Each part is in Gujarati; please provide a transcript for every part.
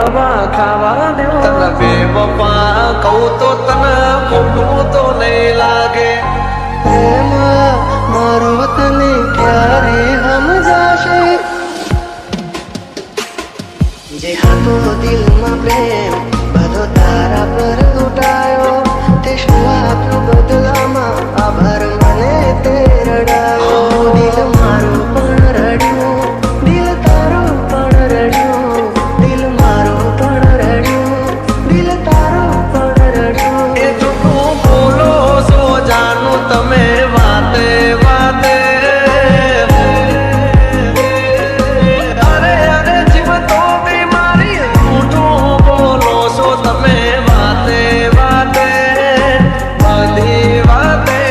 હવા ખાવા દો તને બેવફા કહું તો તને ખોટું તો નહીં લાગે પ્રેમ મારો તને ક્યારે સમજાશે જે હતો દિલમાં પ્રેમ બધો તારા પર લૂંટાયો તે શું આપ્યું બદલામાં આભાર મને તે રડાયો દિલ મારું પણ રડ્યું દિલ તારું પણ રડ્યું દિલ મારું પણ રડ્યું દિલ તારું પણ રડ્યું એ જૂઠું બોલો છો જાનું તમે વાતે વાતે અરે અરે જીવ તો બીમારી જૂઠું બોલો છો તમે વાતે વાતે બધી વાતે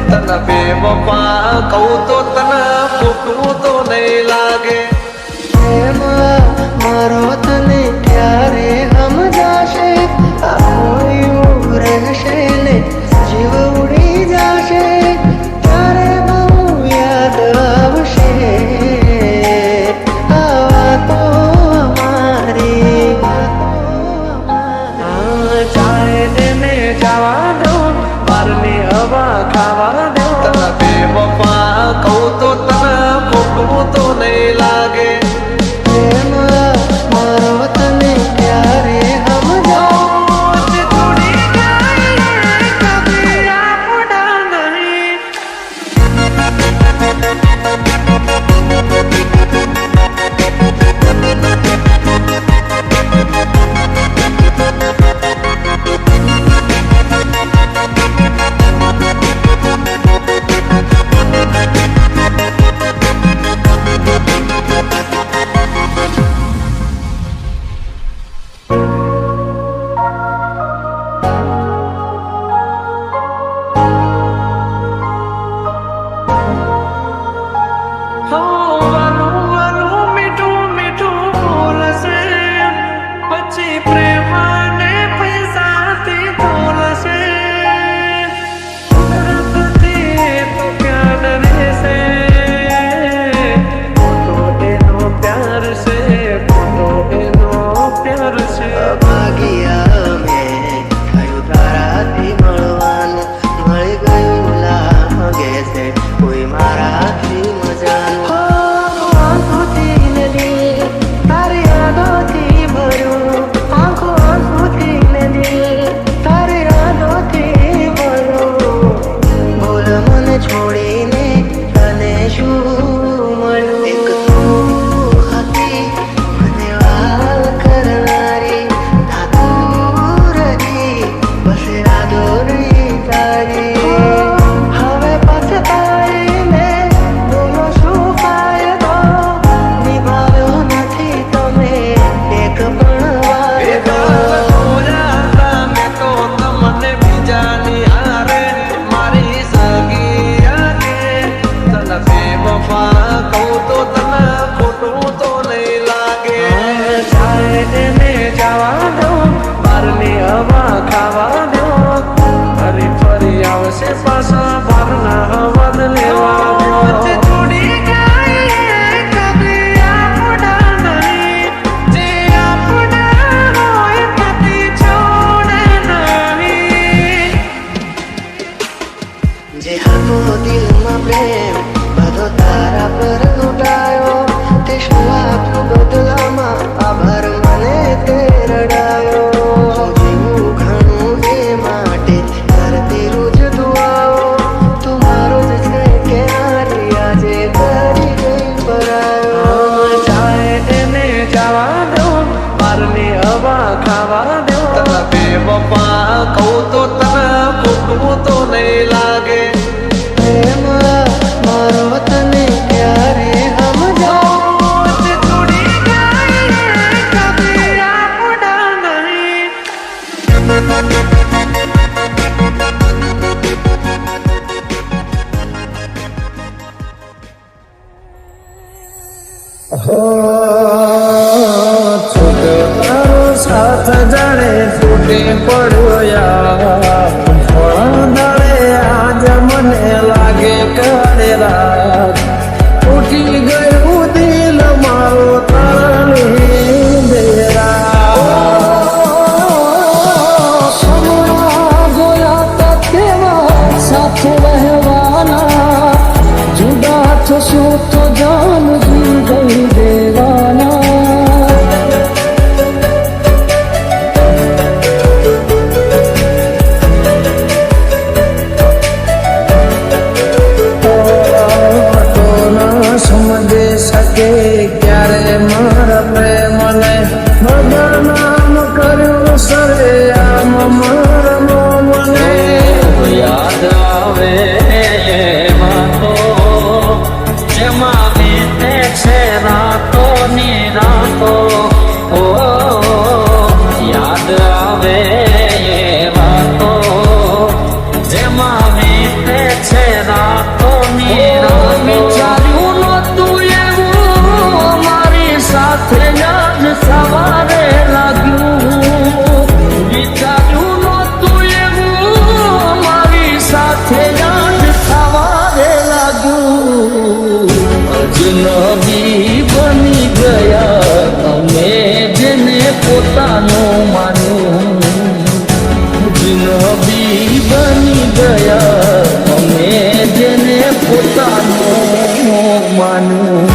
તને બેવફા કહું તો તને ખોટું તો નહીં લાગે પ્રેમ મારો તને ક્યારે સમજાશે આ હોયું રહેશે ને જીવ ઉડી જશે ત્યારે બહુ યાદ આવશે આ વાતો અમારી ચાહે તેને જવા દો બહારની હવા ખાવા દો તને બેવફા કહું તો તને ખોટું તો નહીં લાગે પ્રેમ મારો તને ક્યારે સમજાશે થોડી કભી આપડા નહીં ભાગ્યા મેં થયું તારાથી મળવાનું મળી ગયું લાગે છે કોઈ મારાથી મજાનું આંખોથી નદી તારી યાદોથી ભર્યું આંખોથી નદી તારી યાદોથી ભર્યું બોલ મને છોડીને તને શું મળ્યું એક તું હતી મને વાલ કરનારી બસ યાદોની તારી હવે પછતાઈને બોલો શું ફાયદો નિભાવ્યો નથી તમે એક પણ વાયદો મેં તો તમને બીજાની હારે મારી સગી આગે તને બેવફા કહું તો તને ખોટું તો નહીં લાગે ચાહે તેને જવા દો બહારની હવા ખાવા દો ફરી ફરી આવશે પાછા બહારના હવા લેવા દો થોડી કભી આપડા નહીં જે આપડા હોય કદી છોડે નહીં જે હતો દિલમાં પ્રેમ બધો તારા પર લૂંટાયો તે શું આપ્યું બદલામાં આભાર મને તે રડાયો જીવું ઘણું એ માટે કરતી રોજ દુઆઓ તું મારો જ છે કે નારી આજે કરી ગઈ પરાયો ચાહે તેને જવા દો બહારની હવા ખાવા દો તને બેવફા કહું તો તને ખોટું તો નહીં લાગે પ્રેમ મારો તને ક્યારે સમજાશે થોડી કભી આપડા નહીં તારો સાથ જાણે તૂટી પડ્યો યાર દાડે આજ મને લાગે કરે રાત ઉઠી ગયું દિલ મારો તારી બેરા શું તો જાન જી દઈ દેવાના. સમજે શકે ક્યારે મારા પ્રેમને બદનામ કર્યું સરે આમ મારા મને યાદ આવે વાતો જેમાં વીતે છે રાતો ની રાતો. ઓ યાદ આવે વાતો જેમાં વીતે છે રાતો ની રાતો. વિચાર્યું નહોતું એવું મારી સાથે યાદ સવારે લાગ્યું. વિચાર્યું નહોતું એવું મારી સાથે યાદ સવારે લાગ્યું. અજનબી બની ગયા અમે જેને પોતાનું માન્યું. અજનબી બની ગયા અમે જેને પોતાનું માન્યું.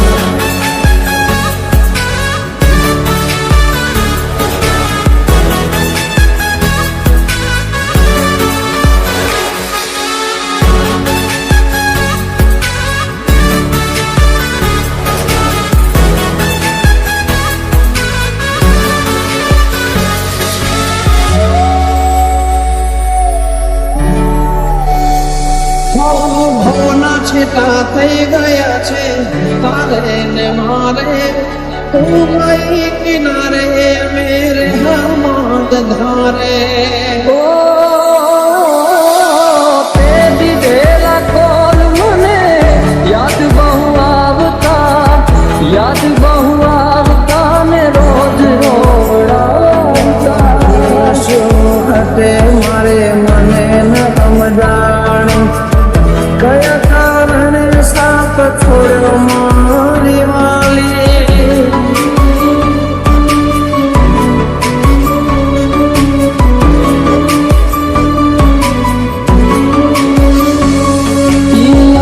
ભવના છેટા થઈ ગયા છે તારે ને મારે. હું ગઈ કિનારે મેરે હમાદ ધારે. ઓ તે દીધેલા કોલ મને યાદ બહુ આવતા. યાદ બહુ આવતા ને રોજ રોવડાવતા. શું હતે મારે મને ન સમજાણી. કયા કારણે સાપ છોડ્યો મારી વાલી.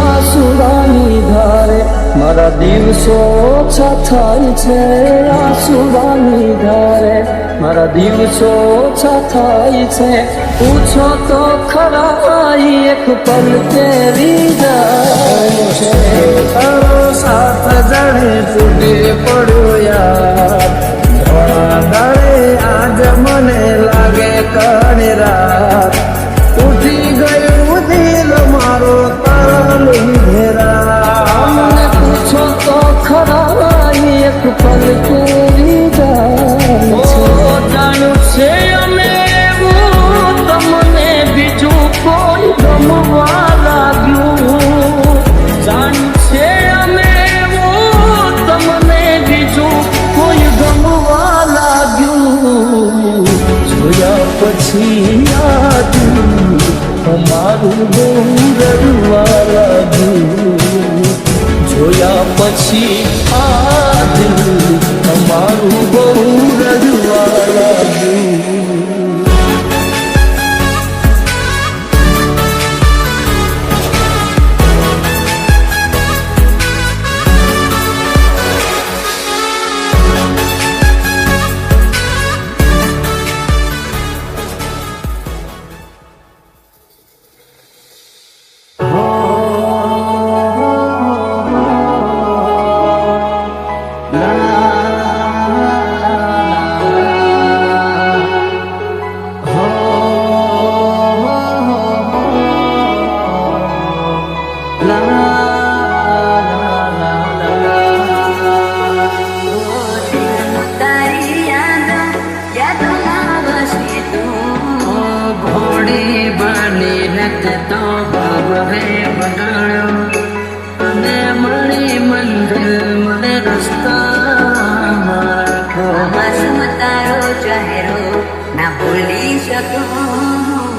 આસુરાની ધારે મારા દિવસો ઓછા થાય છે. આસુરાની ધારે મારા દિવસો ઓછા થાય છે. પૂછો તો ખરા એક પલ કેરી જાય છે. તારો સાથ જાણે તૂટી પડ્યો યાર. ધોળા દાડે આજ મને લાગે કાળી રાત. ઉઠી ગયું દિલ મારો તારા લીધે રાત. પૂછો તો ખરા એક પલ કેરી જાય છે. જાણું છે અમે એવું તમને બીજું કોઈ ગમવા લાગ્યું. જાણું છે અમે એવું તમને બીજું કોઈ ગમવા લાગ્યું. જોયા પછી યાદ અમારું બહુ રડવા લાગ્યું. જોયા પછી આ દિલ અમારું બહુ રડવા લાગ્યું.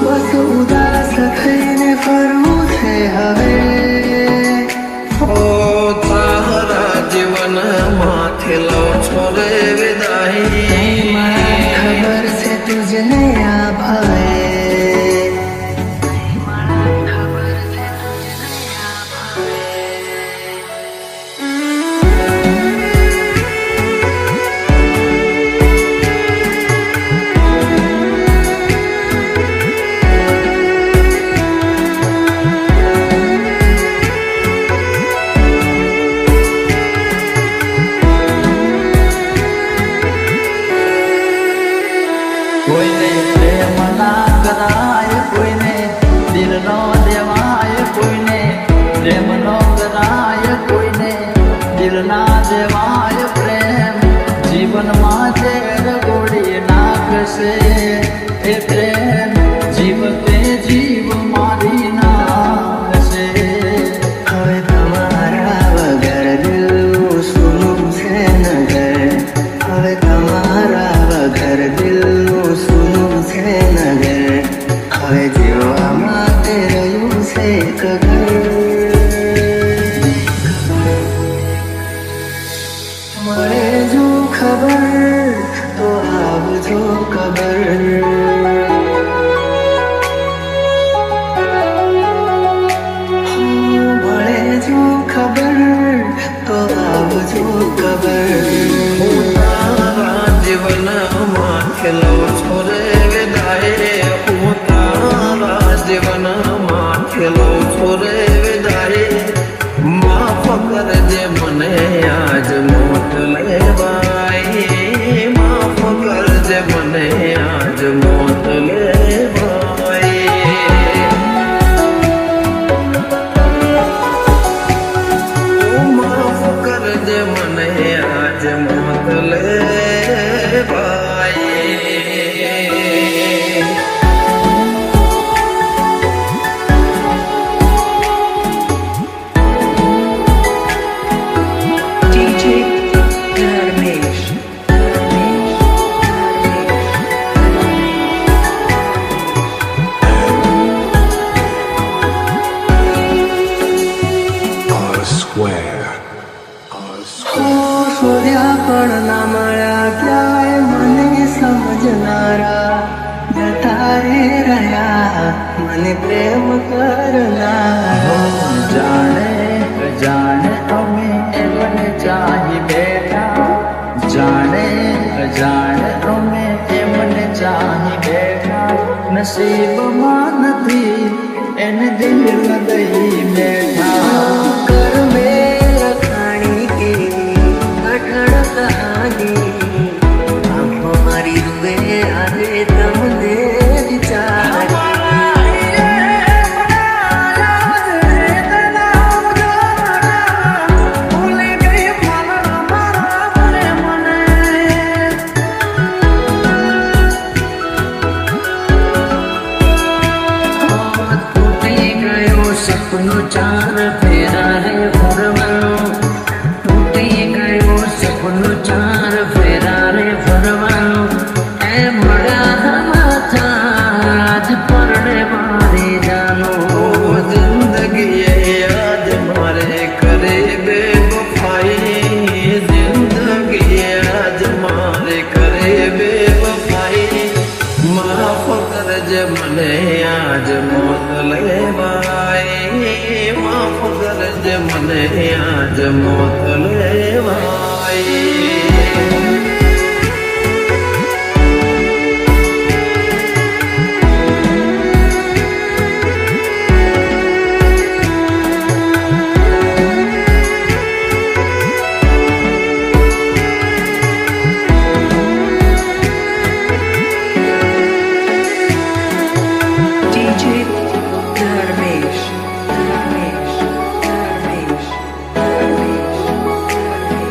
બસ ઉદાસ થઈને ફરવું છે હવે. ઓ તારા જીવન માથે લો છો રે વિદાય. ખબર છે તુજને આ ભાઈ. તીરના જેવાય પ્રેમ જીવનમાં ઝેર ગોળી નાખશે એ પ્રેમ જીવતે જીવ મારી નાખશે. હવે તમારા વગર દિલનું સૂનું છે નગર. હવે તમારા વગર દિલનું સૂનું છે નગર. હવે જીવવા માટે રહ્યું છે એક ઘર. મળે જો ખબર તો આવજો ખબર. મળે જો ખબર તો આવજો ખબર. તારા જીવનમાં ખેલો છોરે વિદાય હું તારા જીવનમાં ખેલો છોરે વિદાય માફ કરજે મને આજ મોત લેવાય માફ કરજે મને આજ મોત લેવાય માફ કરજે મને આજ મોત લેવાય. DJ Dharmesh. શોધ્યા પણ ના મળ્યા ક્યાંય મને સમજનારા. જતા રે રહ્યા મને પ્રેમ કરનારા. જાણે જાણે અમે એમને ચાહી બેઠા જાણે જાણે અમે એમને ચાહી બેઠા નસીબમાં નથી એને દિલ દઈ બેઠા. કરમે લખાણી કેવી કઠણ કહાની. આંખો મારી રૂએ આજે તમને વિચાર. સપનું ચાર ફેરા રે ફરવાનું તૂટી ગયો સપનું ચાર ફેરા રે ફરવાનું એ મળ્યા માથા આજ પરણે મારી જાનું જિંદગી આજ મારે કરે બેવફાઈ જિંદગી આજ મારે કરે બેવફાઈ માફ કરજે મને આજ મોત લેવાય માફ કરજે મને આજ મોત લેવાય. DJ Dharmesh. Dharmesh. Dharmesh. Dharmesh.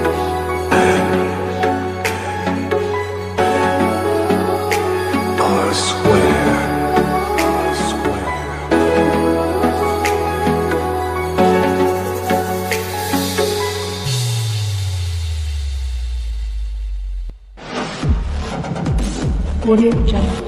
Audio Jungle.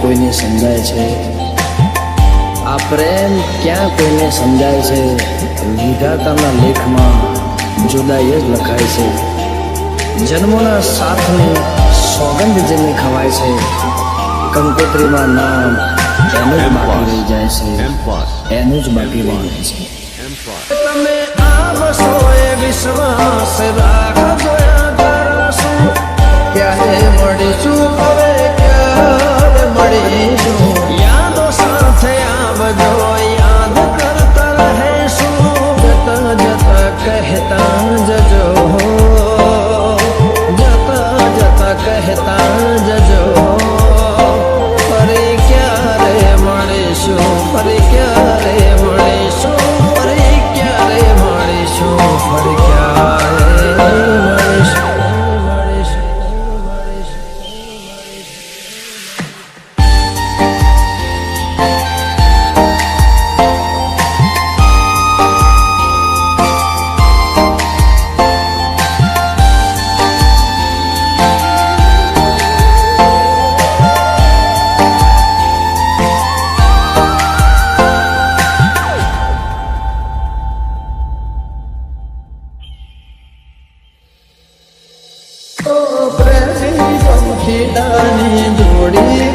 કોઈને સમજાય છે? આ પ્રેમ ક્યાં કોઈને સમજાય છે? વિધાતાના લેખમાં જુદાઈ જ લખાય છે. જન્મોના સાથની સોગંદ જેને ખવાય છે, કંકોત્રીમાં નામ એનું જ બાકી રહી જાય છે, એનું જ બાકી રહી જાય છે. તમે આવશો એ વિશ્વાસ રાખજો કરશું. ક્યારે મળીશું, હવે ક્યારે મળીશું? યાદો સાથે આવજો, યાદ કરતા રહેશું. જતા જતા કહેતા જજો, જતા જતા કહેતા જજો. ફરી ક્યારે મળીશું, ફરી ક્યારે મળીશું, ફરી ક્યારે મળીશું, ફરી ક્યારે મળીશું, મળીશું. ઓ પ્રેમી પંખીડાની જોડી